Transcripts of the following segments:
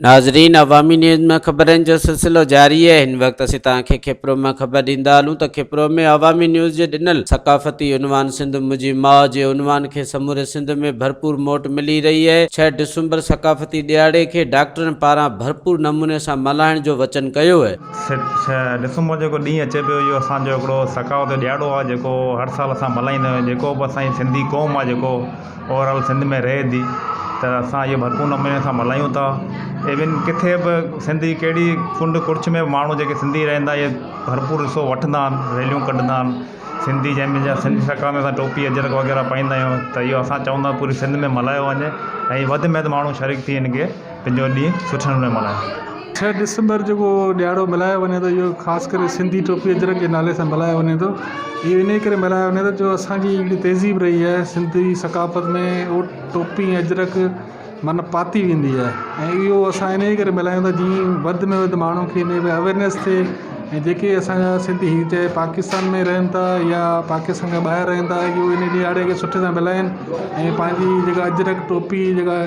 नाज़रीन, अवामी न्यूज़ में ख़बरनि जो सिलसिलो जारी है। हिन वक्त असीं तव्हांखे खिपरो में ख़बर ॾींदा हलूं त खिपरो में अवामी न्यूज़ जे ॾिनल सकाफ़ती उनवान सिंध मुंहिंजी माउ जे उनवान खे समूरे सिंध में भरपूर मोट मिली रही है। 6 डिसंबर सकाफ़ती ॾियारे खे डॉक्टरनि पारां भरपूर नमूने सां मल्हाइण जो वचन कयो है। 6 डिसंबर जेको ॾींहुं अचे पियो, इहो असांजो हिकिड़ो सकाफ़ती ॾियारो आहे जेको हर साल असां मल्हाईंदा आहियूं। जेको बि असांजी सिंधी क़ौम आहे जेको ओवरऑल सिंध में रहे थी, त असां इहो भरपूर नमूने सां मल्हायूं था। इवन किथे बि सिंधी कहिड़ी कुंड कुर्छ में माण्हू जेके सिंधी रहंदा, इहे भरपूर हिसो वठंदा आहिनि, रैलियूं कढंदा आहिनि। सिंधी जंहिंमें सिंधी सरकार में असां टोपी अजरक वग़ैरह पाईंदा आहियूं, त इहो असां चवंदा पूरी सिंध में मल्हायो वञे ऐं वधि में वधि माण्हू शरीक थी हिन खे पंहिंजो ॾींहुं सुठे नमूने मल्हायो। 6 डिसंबर जेको ॾियारो मल्हायो वञे थो, इहो ख़ासि करे सिंधी टोपी अजरक जे नाले सां मल्हायो वञे थो। इहो इन करे मल्हायो वञे थो जो असांजी हिकिड़ी तहज़ीब रही आहे सिंधी सकाफ़त में, उहो टोपी अजरक माना पाती वेंदी आहे। ऐं इहो असां इन करे मल्हायूं था जीअं वधि में वधि माण्हुनि खे इन में अवेयरनेस थिए। ऐं जेके असांजा सिंधी चाहे पाकिस्तान में रहनि था या पाकिस्तान खां ॿाहिरि रहनि था, इहो इन ॾियारे खे सुठे सां मल्हाइनि ऐं पंहिंजी जेका अजरक टोपी जेका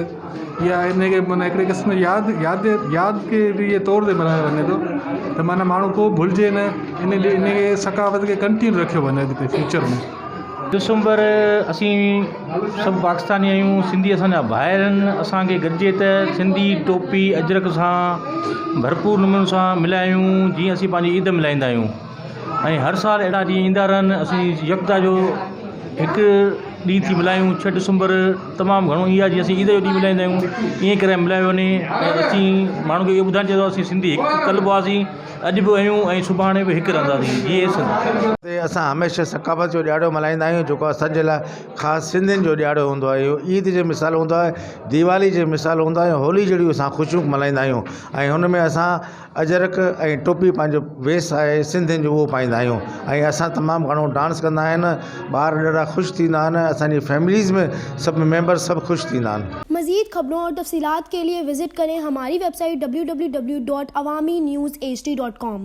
इहा इन खे माना हिकिड़े क़िस्म यादि के तौर ते मल्हायो वञे थो, त माना माण्हू को भुलिजे न, इन खे सकाफ़त खे कंटिन्यू रखियो वञे अॻिते फ्यूचर में। डिसंबर असीं सभु पाकिस्तानी आहियूं, सिंधी असांजा भाइर आहिनि। असांखे घुरिजे त सिंधी टोपी अजरक सां भरपूर नमूने सां मिलायूं, जीअं असीं पंहिंजी ईद मिलाईंदा आहियूं। ऐं हर साल अहिड़ा ॾींहं ईंदा रहनि। असीं यकता जो हिकु ॾींहुं थी मिलायूं। 6 डिसंबर तमामु घणो ईअं आहे जीअं असीं ईद जो ॾींहुं मिलाईंदा आहियूं, ईअं करे मिलायो वञे। ऐं असीं माण्हू खे इहो ॿुधाइणु चाहियो असीं सिंधी हिकु कल्ब हुआसीं, अॼु बि आहियूं ऐं सुभाणे बि हिकु रहंदासीं। जीअं असां हमेशह सकाफ़त जो ॾियारो मल्हाईंदा आहियूं, जेको असांजे लाइ ख़ासि सिंधियुनि जो ॾियारो हूंदो आहे। इहो ईद जे मिसाल हूंदो आहे, दीवाली जे मिसाल हूंदो आहे, होली जहिड़ियूं असां ख़ुशियूं मल्हाईंदा आहियूं। ऐं हुन में असां अजरक ऐं टोपी पंहिंजो वेस आहे सिंधियुनि जो, उहो पाईंदा आहियूं। ऐं असां तमामु घणो डांस कंदा आहिनि, ॿार ॾाढा ख़ुशि थींदा आहिनि, असांजी फैमिलीज़ में सभु मेंबर सभु ख़ुशि थींदा आहिनि। मज़ीद खबरों और तफसीलात के लिए विजिट करें हमारी वेबसाइट www.awamiNewsHD.com।